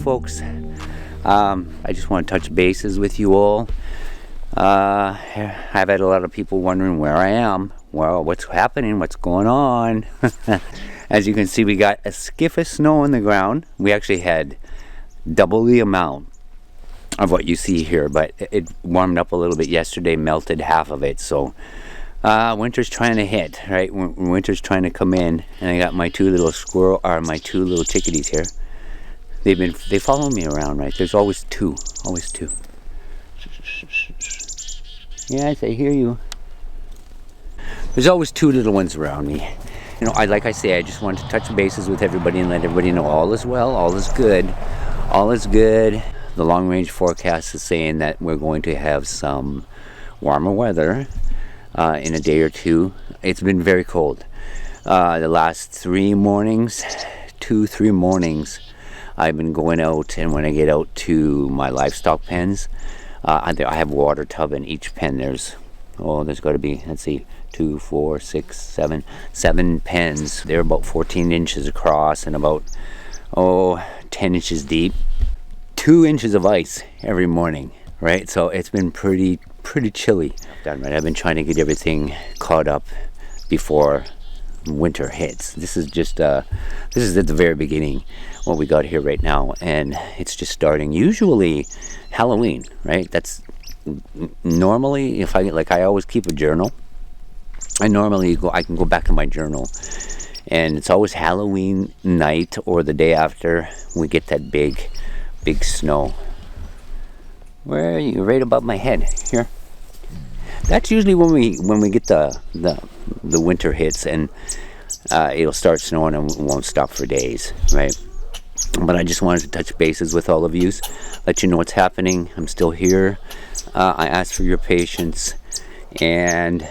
folks. I just want to touch bases with you all. I've had a lot of people wondering where I am. Well, what's happening? What's going on? As you can see, we got a skiff of snow on the ground. We actually had double the amount of what you see here, but it warmed up a little bit yesterday, melted half of it. So winter's trying to hit, right? Winter's trying to come in, and I got my two little chickadees here. They follow me around, right? There's always two. Yes, I hear you. There's always two little ones around me. You know, like I say, I just wanted to touch bases with everybody and let everybody know all is well, all is good. All is good. The long range forecast is saying that we're going to have some warmer weather in a day or two. It's been very cold. The last 3 mornings, I've been going out, and when I get out to my livestock pens, I have a water tub in each pen. There's got to be, let's see, 2, 4, 6, 7 pens. They're about 14 inches across and about 10 inches deep. 2 inches of ice every morning, right? So it's been pretty chilly. Right? I've been trying to get everything caught up before winter hits. This is at the very beginning what we got here right now, and it's just starting. Usually Halloween, right? That's normally, if I always keep a journal. I can go back in my journal, and it's always Halloween night or the day after we get that big snow. Where are you? Right above my head here. That's usually when we get the winter hits, and it'll start snowing and won't stop for days, right? But I just wanted to touch bases with all of you, let you know what's happening. I'm still here. I ask for your patience, and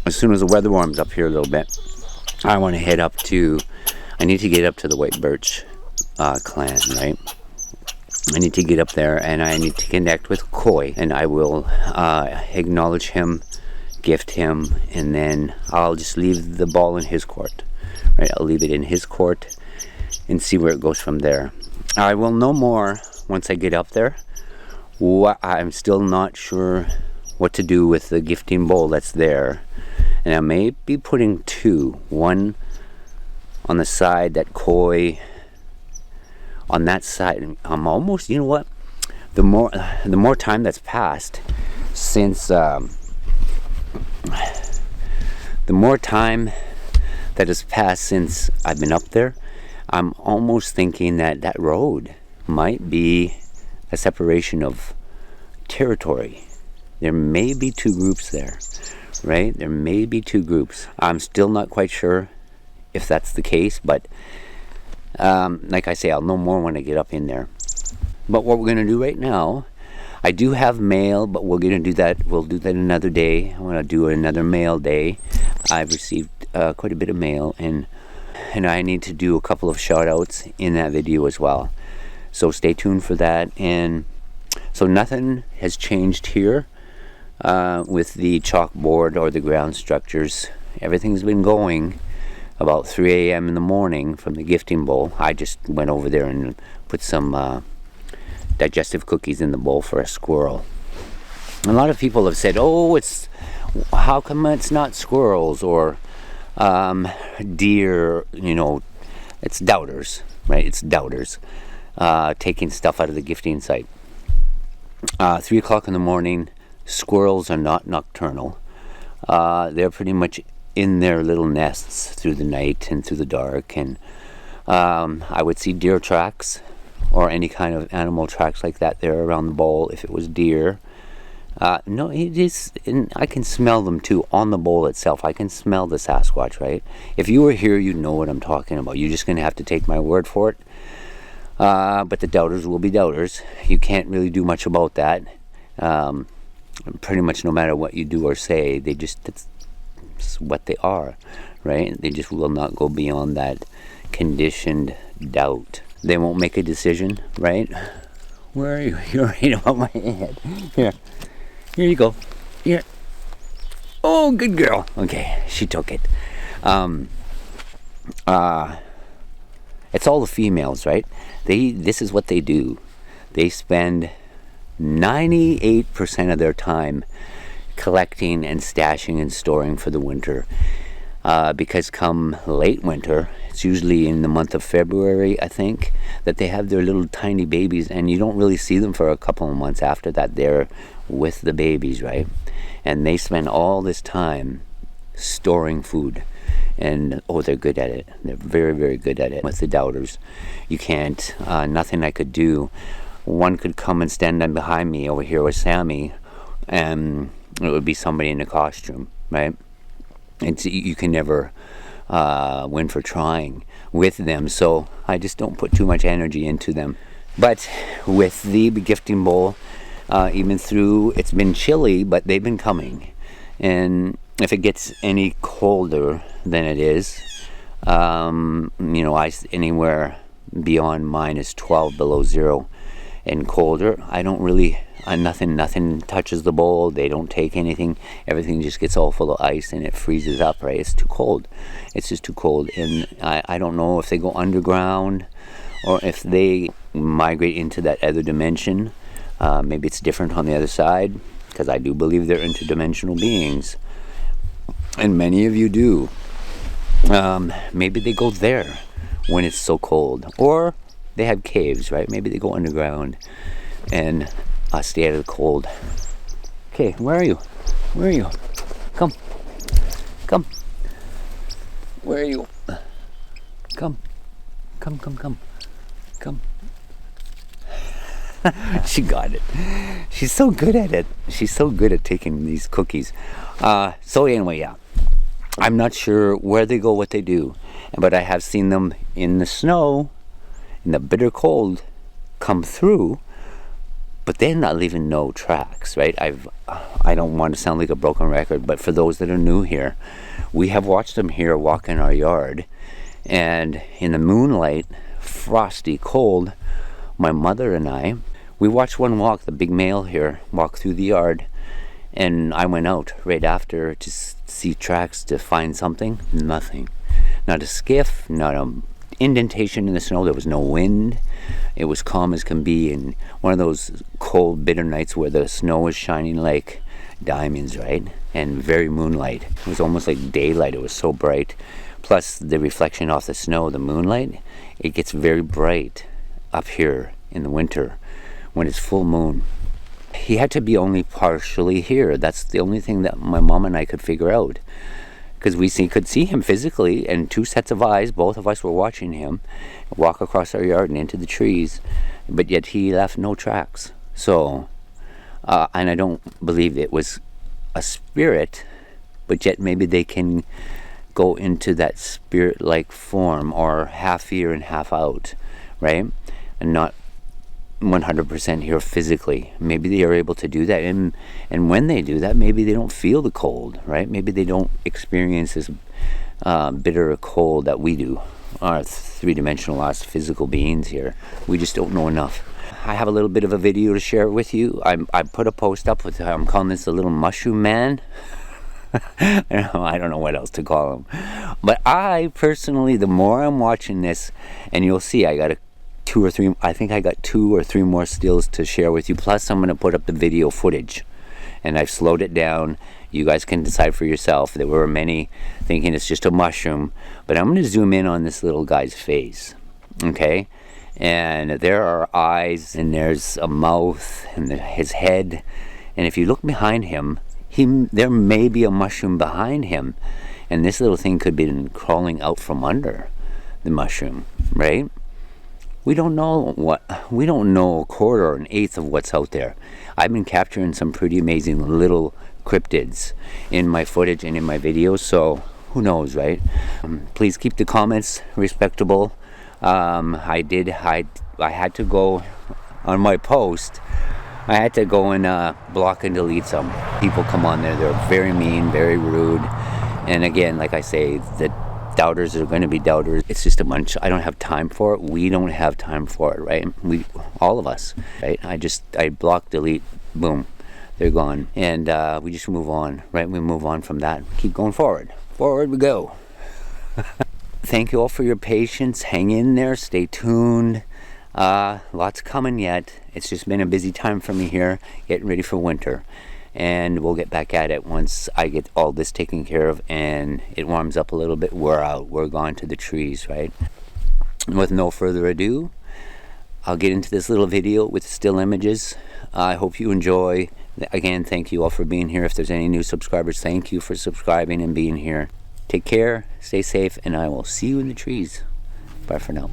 as soon as the weather warms up here a little bit, I need to get up to the White Birch Clan, right? I need to get up there, and I need to connect with Koi, and I will acknowledge him, gift him, and then I'll just leave the ball in his court, right? I'll leave it in his court and see where it goes from there. I will know more once I get up there. I'm still not sure what to do with the gifting bowl that's there, and I may be putting 2, one on the side that Koi, on that side. I'm almost, you know what, the more time that's passed since the more time that has passed since I've been up there, I'm almost thinking that road might be a separation of territory. There may be 2 groups there, right? There may be 2 groups. I'm still not quite sure if that's the case, but like I say, I'll know more when I get up in there. But what we're going to do right now, I do have mail, but we're going to do that. We'll do that another day. I want to do another mail day. I've received quite a bit of mail, and I need to do a couple of shout outs in that video as well. So stay tuned for that. And so nothing has changed here with the chalkboard or the ground structures. Everything's been going. About 3 a.m. in the morning from the gifting bowl, I just went over there and put some digestive cookies in the bowl for a squirrel. A lot of people have said, how come it's not squirrels or deer? You know, it's doubters, right? It's doubters taking stuff out of the gifting site. 3 o'clock in the morning, squirrels are not nocturnal. They're pretty much in their little nests through the night and through the dark, and I would see deer tracks or any kind of animal tracks like that there around the bowl if it was deer. No, it is, and I can smell them too on the bowl itself. I can smell the Sasquatch, right? If you were here, you'd know what I'm talking about. You're just going to have to take my word for it. But the doubters will be doubters. You can't really do much about that. Pretty much no matter what you do or say, it's what they are, right? They just will not go beyond that conditioned doubt. They won't make a decision, right? Where are you? You're right above my head. Here you go. Here. Oh, good girl. Okay, she took it. It's all the females, right? This is what they do. They spend 98% of their time collecting and stashing and storing for the winter. Because come late winter, it's usually in the month of February, I think, that they have their little tiny babies, and you don't really see them for a couple of months after that. They're with the babies, right? And they spend all this time storing food. And they're good at it. They're very, very good at it. With the doubters, you can't, nothing I could do. One could come and stand behind me over here with Sammy, and it would be somebody in a costume, right? You can never win for trying with them, so I just don't put too much energy into them. But with the gifting bowl, even through, it's been chilly, but they've been coming. And if it gets any colder than it is, ice anywhere beyond -12 below zero and colder, I don't really, nothing touches the bowl. They don't take anything. Everything just gets all full of ice and it freezes up, right? It's too cold. It's just too cold. And I don't know if they go underground or if they migrate into that other dimension. Maybe it's different on the other side, because I do believe they're interdimensional beings. And many of you do. Maybe they go there when it's so cold. Or they have caves, right? Maybe they go underground and stay out of the cold. Okay, where are you? Where are you? Come. Come. Where are you? Come. Come, come, come. Come. She got it. She's so good at it. She's so good at taking these cookies. So anyway, yeah. I'm not sure where they go, what they do. But I have seen them in the snow, in the bitter cold, come through. But they're not leaving no tracks, right? I don't want to sound like a broken record, but for those that are new here, we have watched them here walk in our yard. And in the moonlight, frosty cold, my mother and I, we watched one walk, the big male here, walk through the yard. And I went out right after to see tracks, to find something. Nothing. Not a skiff, not an indentation in the snow. There was no wind. It was calm as can be. And one of those cold, bitter nights where the snow was shining like diamonds, right? And very moonlight. It was almost like daylight. It was so bright. Plus the reflection off the snow, the moonlight, it gets very bright up here in the winter when it's full moon. He had to be only partially here. That's the only thing that my mom and I could figure out, because we could see him physically, and two sets of eyes, both of us were watching him walk across our yard and into the trees, but yet he left no tracks. So and I don't believe it was a spirit, but yet maybe they can go into that spirit-like form, or half here and half out, right? And not 100% here physically. Maybe they are able to do that, and when they do that, maybe they don't feel the cold, right? Maybe they don't experience this bitter cold that we do, our three-dimensionalized physical beings here. We just don't know enough. I have a little bit of a video to share with you. I put a post up with, I'm calling this the little mushroom man. I don't know what else to call him, but I personally, the more I'm watching this, and you'll see I got two or three more stills to share with you, plus I'm going to put up the video footage, and I've slowed it down. You guys can decide for yourself. There were many thinking it's just a mushroom, but I'm going to zoom in on this little guy's face, okay? And there are eyes, and there's a mouth, and his head, and if you look behind him, there may be a mushroom behind him, and this little thing could be crawling out from under the mushroom, right? We don't know a quarter or an eighth of what's out there. I've been capturing some pretty amazing little cryptids in my footage and in my videos, so who knows, right? Please keep the comments respectable. I had to go on my post. I had to go and block and delete some. People come on there, they're very mean, very rude. And again, like I say, the doubters are going to be doubters. It's just a bunch. I don't have time for it. We don't have time for it, right? All of us, right? I block, delete, boom, they're gone. And we just move on, right? We move on from that. Keep going forward. Forward we go. Thank thank you all for your patience. Hang in there, stay tuned. Lots coming yet. It's just been a busy time for me here, getting ready for winter. And we'll get back at it once I get all this taken care of and it warms up a little bit. We're out. We're gone to the trees, right? And with no further ado, I'll get into this little video with still images. I hope you enjoy. Again, thank you all for being here. If there's any new subscribers, thank you for subscribing and being here. Take care, stay safe, and I will see you in the trees. Bye for now.